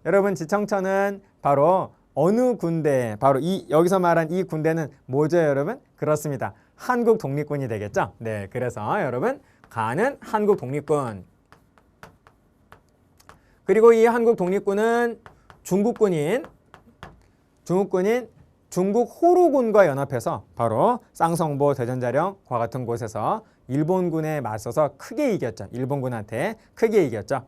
여러분 지청천은 바로 어느 군대, 바로 여기서 말한 이 군대는 뭐죠, 여러분? 그렇습니다. 한국 독립군이 되겠죠? 네, 그래서 여러분 가는 한국 독립군. 그리고 이 한국 독립군은 중국군인 중국 호루군과 연합해서 바로 쌍성보, 대전자령과 같은 곳에서 일본군에 맞서서 크게 이겼죠. 일본군한테 크게 이겼죠.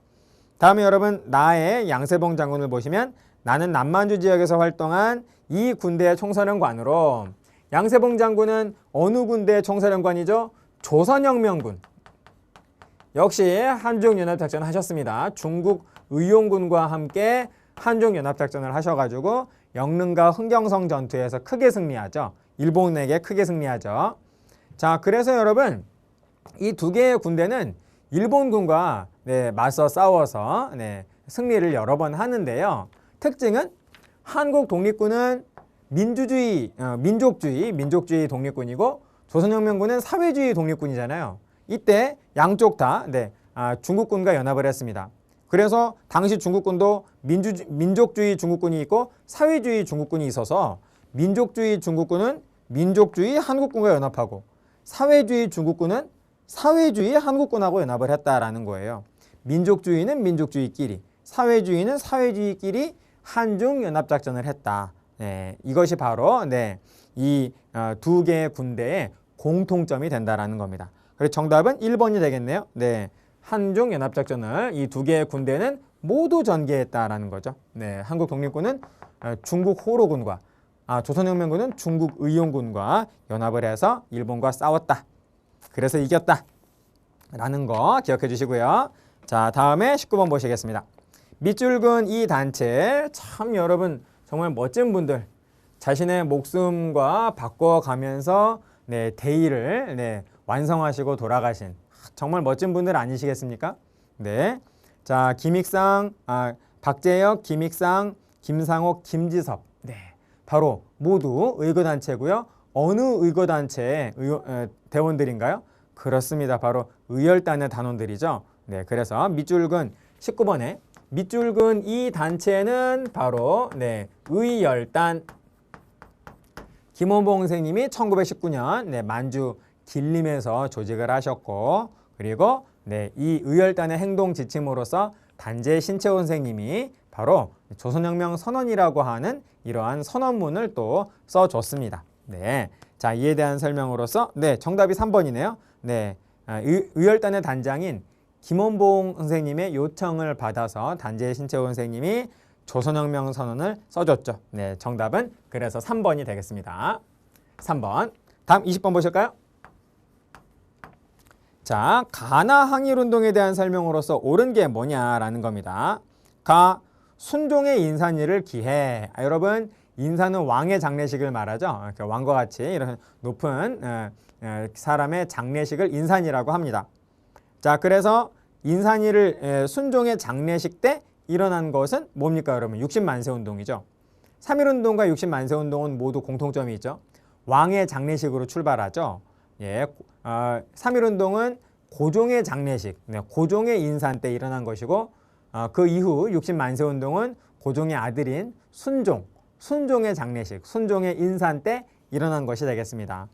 다음에 여러분 나의 양세봉 장군을 보시면 나는 남만주 지역에서 활동한 이 군대의 총사령관으로 양세봉 장군은 어느 군대의 총사령관이죠? 조선혁명군. 역시 한중연합작전 하셨습니다. 중국 의용군과 함께 한중연합작전을 하셔가지고 영릉과 흥경성 전투에서 크게 승리하죠. 일본에게 크게 승리하죠. 자, 그래서 여러분 이 두 개의 군대는 일본군과 맞서 싸워서 승리를 여러 번 하는데요. 특징은 한국 독립군은 민족주의 독립군이고 조선혁명군은 사회주의 독립군이잖아요. 이때 양쪽 다 중국군과 연합을 했습니다. 그래서 당시 중국군도 민족주의 중국군이 있고 사회주의 중국군이 있어서 민족주의 중국군은 민족주의 한국군과 연합하고 사회주의 중국군은 사회주의 한국군하고 연합을 했다라는 거예요. 민족주의는 민족주의끼리, 사회주의는 사회주의끼리 한중연합작전을 했다. 이것이 바로 이 두 개의 군대의 공통점이 된다라는 겁니다. 그래서 정답은 1번이 되겠네요. 한중연합작전을 이 두 개의 군대는 모두 전개했다라는 거죠. 한국 독립군은 중국 호로군과 조선혁명군은 중국 의용군과 연합을 해서 일본과 싸웠다. 그래서 이겼다. 라는 거 기억해 주시고요. 자, 다음에 19번 보시겠습니다. 밑줄근 이 단체, 참 여러분 정말 멋진 분들, 자신의 목숨과 바꿔가면서 대의를 완성하시고 돌아가신 정말 멋진 분들 아니시겠습니까? 자, 김익상, 박재혁, 김익상, 김상옥, 김지섭. 바로 모두 의거단체고요. 어느 의거단체의 대원들인가요? 그렇습니다. 바로 의열단의 단원들이죠. 그래서 밑줄근 19번에 밑줄근 이 단체는 바로 의열단. 김원봉 선생님이 1919년 만주 길림에서 조직을 하셨고, 그리고 이 의열단의 행동 지침으로서 단재 신채원 선생님이 바로 조선혁명 선언이라고 하는 이러한 선언문을 또 써줬습니다. 자, 이에 대한 설명으로서 정답이 3번이네요. 의열단의 단장인 김원봉 선생님의 요청을 받아서 단재 신채원 선생님이 조선혁명 선언을 써줬죠. 정답은 그래서 3번이 되겠습니다. 3번. 다음 20번 보실까요? 자, 가나 항일운동에 대한 설명으로서 옳은 게 뭐냐라는 겁니다. 가, 순종의 인산일을 기해. 여러분, 인산은 왕의 장례식을 말하죠. 왕과 같이 이런 높은 사람의 장례식을 인산이라고 합니다. 자, 그래서 인산일을 순종의 장례식 때 일어난 것은 뭡니까, 여러분? 60만세 운동이죠. 3.1운동과 60만세 운동은 모두 공통점이 있죠. 왕의 장례식으로 출발하죠. 3.1운동은 고종의 장례식, 고종의 인산 때 일어난 것이고, 그 이후 60만세 운동은 고종의 아들인 순종의 장례식, 순종의 인산 때 일어난 것이 되겠습니다.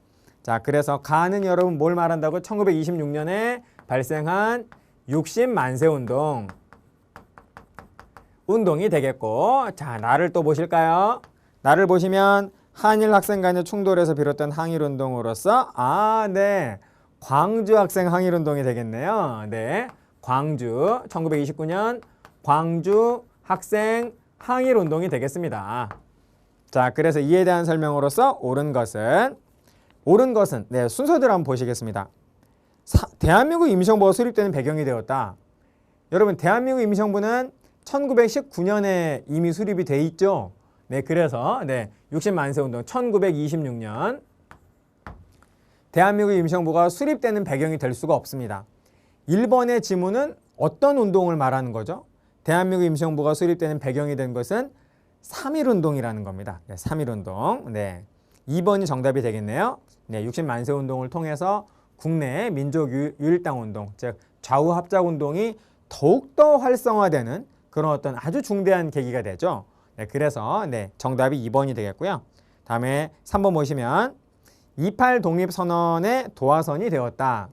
자, 그래서 가는 여러분 뭘 말한다고? 1926년에 발생한 60만세 운동이 되겠고, 자, 나를 또 보실까요? 나를 보시면 한일 학생 간의 충돌에서 비롯된 항일운동으로서 광주 학생 항일운동이 되겠네요. 광주 1929년 광주 학생 항일운동이 되겠습니다. 자, 그래서 이에 대한 설명으로서 옳은 것은 순서대로 한번 보시겠습니다. 대한민국 임시정부가 수립되는 배경이 되었다. 여러분, 대한민국 임시정부는 1919년에 이미 수립이 돼 있죠. 그래서 60만세 운동 1926년 대한민국 임시정부가 수립되는 배경이 될 수가 없습니다. 1번의 지문은 어떤 운동을 말하는 거죠? 대한민국 임시정부가 수립되는 배경이 된 것은 3.1운동이라는 겁니다. 3.1운동. 2번이 정답이 되겠네요. 60만세 운동을 통해서 국내 민족유일당 운동, 즉 좌우합작운동이 더욱더 활성화되는 그런 어떤 아주 중대한 계기가 되죠. 그래서 정답이 2번이 되겠고요. 다음에 3번 보시면 28 독립선언의 도화선이 되었다.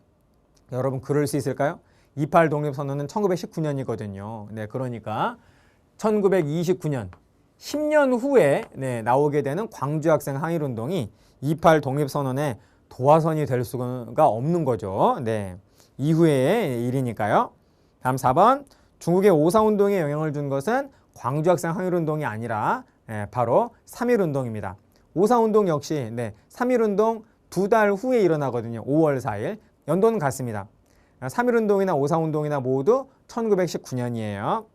여러분, 그럴 수 있을까요? 28 독립선언은 1919년이거든요. 그러니까 1929년 10년 후에 나오게 되는 광주학생 항일운동이 28 독립선언의 도화선이 될 수가 없는 거죠. 이후의 일이니까요. 다음 4번. 중국의 5.4운동에 영향을 준 것은 광주학생 항일운동이 아니라 바로 3.1운동입니다. 5.4운동 역시 3.1운동 2달 후에 일어나거든요. 5월 4일. 연도는 같습니다. 3.1운동이나 5.4운동이나 모두 1919년이에요.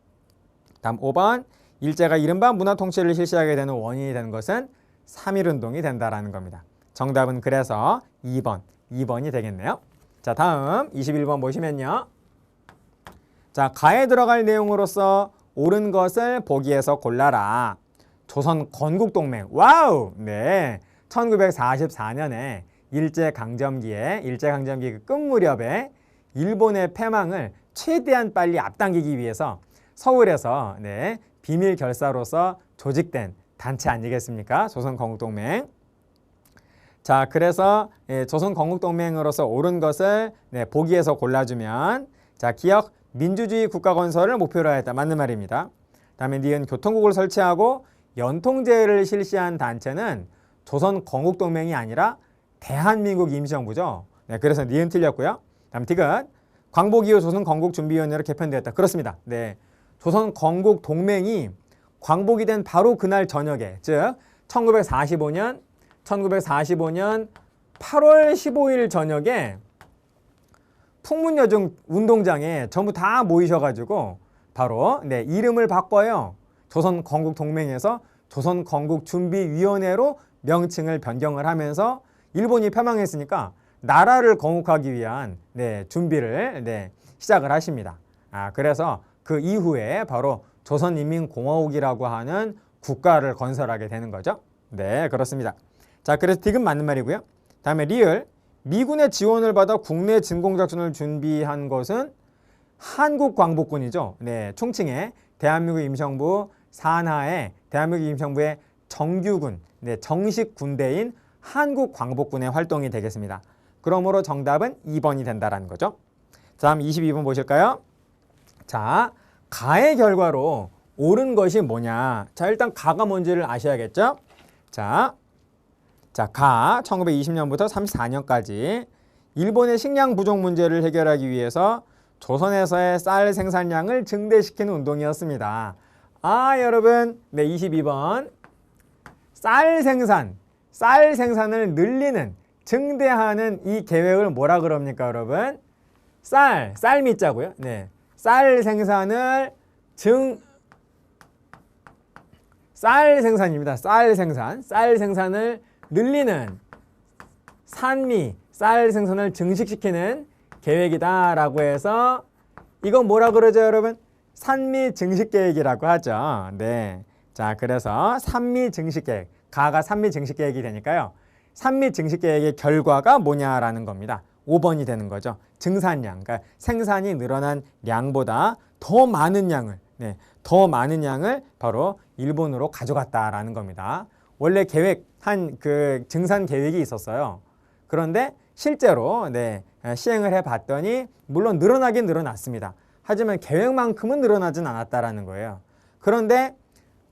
다음 5번. 일제가 이른바 문화 통치를 실시하게 되는 원인이 되는 것은 3.1운동이 된다라는 겁니다. 정답은 그래서 2번이 되겠네요. 자, 다음 21번 보시면요. 자, 가에 들어갈 내용으로서 옳은 것을 보기에서 골라라. 조선 건국동맹. 와우! 네. 1944년에 일제강점기 그 끝 무렵에 일본의 패망을 최대한 빨리 앞당기기 위해서 서울에서 네, 비밀 결사로서 조직된 단체 아니겠습니까? 조선건국동맹. 자, 그래서 조선건국동맹으로서 옳은 것을 보기에서 골라주면 자, 기억 민주주의 국가 건설을 목표로 했다. 맞는 말입니다. 다음에 니은 교통국을 설치하고 연통제를 실시한 단체는 조선건국동맹이 아니라 대한민국 임시정부죠. 네, 그래서 니은 틀렸고요. 다음 디귿 광복 이후 조선건국준비위원회로 개편되었다. 그렇습니다. 네, 조선건국동맹이 광복이 된 바로 그날 저녁에, 즉 1945년 8월 15일 저녁에 풍문여중 운동장에 전부 다 모이셔가지고 바로 네, 이름을 바꿔요. 조선건국동맹에서 조선건국준비위원회로 명칭을 변경을 하면서 일본이 패망했으니까 나라를 건국하기 위한 네, 준비를 시작을 하십니다. 그래서 그 이후에 바로 조선인민공화국이라고 하는 국가를 건설하게 되는 거죠. 네, 그렇습니다. 자, 그래서 디귿 맞는 말이고요. 다음에 리을 미군의 지원을 받아 국내 진공작전을 준비한 것은 한국광복군이죠. 네, 총칭에 대한민국 임시정부 산하에 대한민국 임시정부의 정규군, 네, 정식 군대인 한국광복군의 활동이 되겠습니다. 그러므로 정답은 2번이 된다라는 거죠. 다음 22번 보실까요? 자, 가의 결과로 옳은 것이 뭐냐? 자, 일단 가가 뭔지를 아셔야겠죠? 자, 가 1920년부터 34년까지 일본의 식량 부족 문제를 해결하기 위해서 조선에서의 쌀 생산량을 증대시키는 운동이었습니다. 여러분, 네, 22번 쌀 생산을 늘리는, 증대하는 이 계획을 뭐라 그럽니까, 여러분? 쌀미자고요. 네, 쌀 생산입니다. 쌀 생산을 늘리는 쌀 생산을 증식시키는 계획이다라고 해서 이건 뭐라 그러죠, 여러분? 산미 증식 계획이라고 하죠. 네. 자, 그래서 산미 증식 계획. 가가 산미 증식 계획이 되니까요. 산미 증식 계획의 결과가 뭐냐라는 겁니다. 5번이 되는 거죠. 증산량. 그러니까 생산이 늘어난 양보다 더 많은 양을 바로 일본으로 가져갔다라는 겁니다. 원래 계획한 그 증산 계획이 있었어요. 그런데 실제로 시행을 해봤더니 물론 늘어나긴 늘어났습니다. 하지만 계획만큼은 늘어나진 않았다라는 거예요. 그런데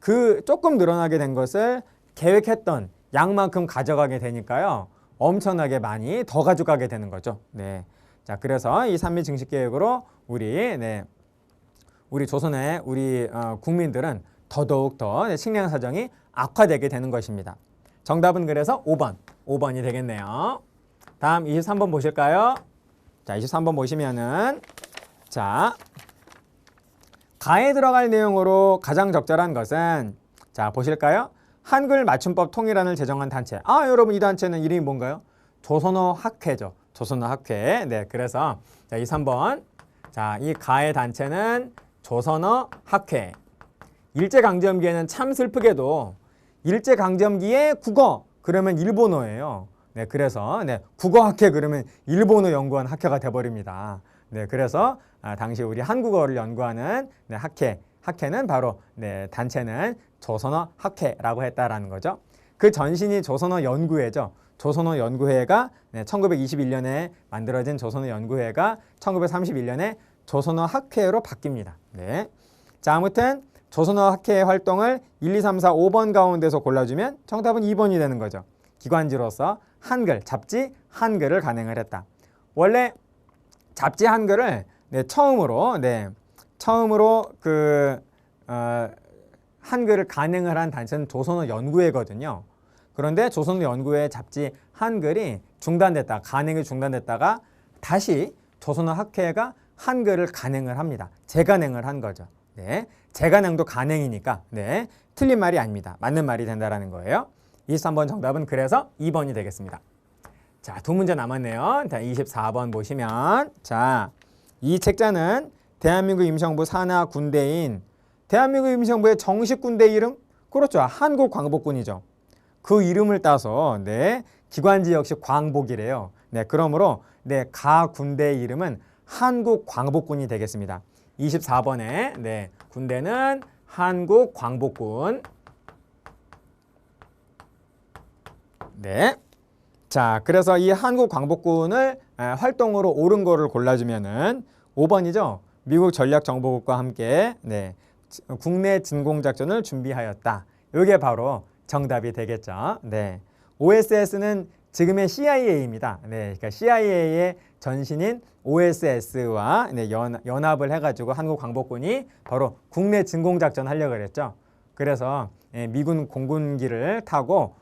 그 조금 늘어나게 된 것을 계획했던 양만큼 가져가게 되니까요. 엄청나게 많이 더 가져가게 되는 거죠. 네. 자, 그래서 이 산미 증식 계획으로 우리 조선의 국민들은 더더욱 더 식량 사정이 악화되게 되는 것입니다. 정답은 그래서 5번이 되겠네요. 다음 23번 보실까요? 자, 23번 보시면은 자, 가에 들어갈 내용으로 가장 적절한 것은 자, 보실까요? 한글 맞춤법 통일안을 제정한 단체. 여러분 이 단체는 이름이 뭔가요? 조선어 학회죠. 조선어 학회. 네, 그래서 자, 23번. 자, 이 가의 단체는 조선어 학회. 일제강점기에는 참 슬프게도 일제강점기에 국어 그러면 일본어예요. 네, 그래서 국어학회 그러면 일본어 연구원 학회가 돼버립니다. 네, 그래서 당시 우리 한국어를 연구하는 학회는 바로 단체는 조선어 학회라고 했다라는 거죠. 그 전신이 조선어 연구회죠. 조선어 연구회가 1921년에 만들어진 조선어 연구회가 1931년에 조선어 학회로 바뀝니다. 네. 자, 아무튼 조선어 학회의 활동을 1, 2, 3, 4, 5번 가운데서 골라주면 정답은 2번이 되는 거죠. 기관지로서 잡지 한글을 간행을 했다. 원래 잡지 한글을 처음으로 한글을 간행을 한 단체는 조선어 연구회거든요. 그런데 조선어 연구회 잡지 한글이 간행이 중단됐다가 다시 조선어 학회가 한글을 간행을 합니다. 재간행을 한 거죠. 네, 재간행도 간행이니까 네, 틀린 말이 아닙니다. 맞는 말이 된다라는 거예요. 23번 정답은 그래서 2번이 되겠습니다. 자, 두 문제 남았네요. 자, 24번 보시면 자, 이 책자는 대한민국 임시정부 산하 군대인 대한민국 임시정부의 정식 군대 이름? 그렇죠. 한국광복군이죠. 그 이름을 따서 네, 기관지 역시 광복이래요. 네, 그러므로 네, 가 군대 이름은 한국광복군이 되겠습니다. 24번에 네, 군대는 한국광복군. 네. 자, 그래서 이 한국광복군을 활동으로 옳은 거를 골라주면은 5번이죠. 미국 전략정보국과 함께 네, 국내 진공작전을 준비하였다. 이게 바로 정답이 되겠죠. 네. OSS는 지금의 CIA입니다. 네, 그러니까 CIA의 전신인 OSS와 네, 연합을 해가지고 한국광복군이 바로 국내 진공작전 하려고 그랬죠. 그래서 미군 공군기를 타고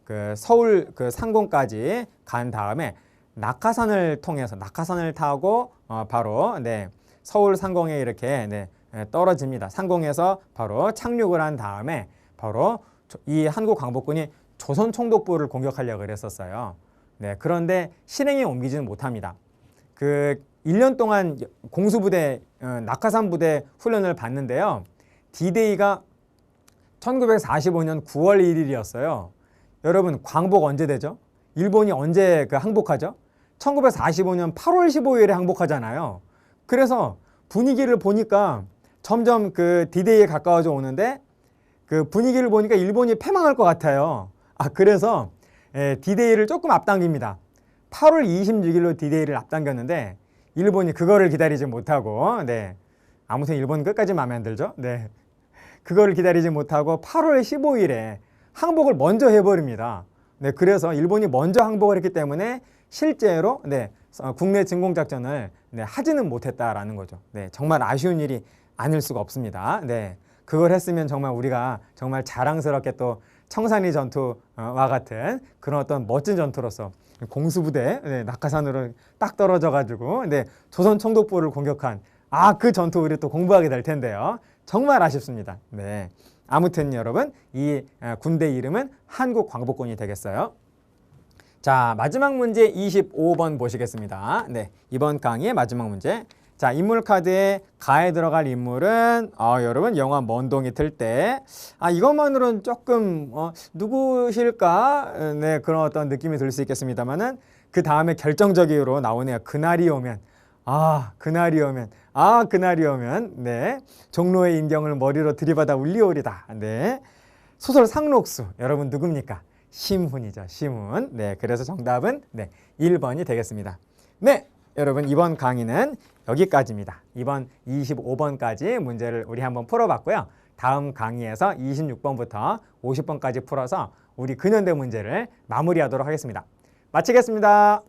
그 서울 그 상공까지 간 다음에 낙하산을 통해서 낙하산을 타고 바로 네, 서울 상공에 이렇게 네, 떨어집니다. 상공에서 바로 착륙을 한 다음에 바로 이 한국광복군이 조선총독부를 공격하려고 그랬었어요. 네, 그런데 실행에 옮기지는 못합니다. 그 1년 동안 공수부대, 낙하산 부대 훈련을 받는데요. D-Day가 1945년 9월 1일이었어요. 여러분, 광복 언제 되죠? 일본이 언제 그 항복하죠? 1945년 8월 15일에 항복하잖아요. 그래서 분위기를 보니까 점점 그 D-Day에 가까워져 오는데 그 분위기를 보니까 일본이 패망할 것 같아요. 그래서 D-Day를 조금 앞당깁니다. 8월 26일로 D-Day를 앞당겼는데 일본이 그거를 기다리지 못하고 네. 아무튼 일본은 끝까지 마음에 안 들죠. 네. 그거를 기다리지 못하고 8월 15일에 항복을 먼저 해버립니다. 네, 그래서 일본이 먼저 항복을 했기 때문에 실제로 네, 국내 진공작전을 네, 하지는 못했다라는 거죠. 네, 정말 아쉬운 일이 아닐 수가 없습니다. 네, 그걸 했으면 정말 우리가 정말 자랑스럽게 또 청산리 전투와 같은 그런 어떤 멋진 전투로서 공수부대 네, 낙하산으로 딱 떨어져가지고 네, 조선 총독부를 공격한 그 전투 우리 또 공부하게 될 텐데요. 정말 아쉽습니다. 네. 아무튼 여러분 이 군대 이름은 한국광복군이 되겠어요. 자, 마지막 문제 25번 보시겠습니다. 네, 이번 강의의 마지막 문제. 자, 인물 카드에 가에 들어갈 인물은 여러분 영화 먼동이 틀 때 이것만으로는 조금 누구실까? 네, 그런 어떤 느낌이 들 수 있겠습니다만은 그 다음에 결정적으로 나오네요. 그날이 오면 그날이 오면 그날이 오면 네, 종로의 인경을 머리로 들이받아 울리오리다. 네, 소설 상록수 여러분 누굽니까? 심훈이죠. 심훈. 네, 그래서 정답은 네, 1번이 되겠습니다. 네, 여러분 이번 강의는 여기까지입니다. 이번 25번까지 문제를 우리 한번 풀어봤고요. 다음 강의에서 26번부터 50번까지 풀어서 우리 근현대 문제를 마무리하도록 하겠습니다. 마치겠습니다.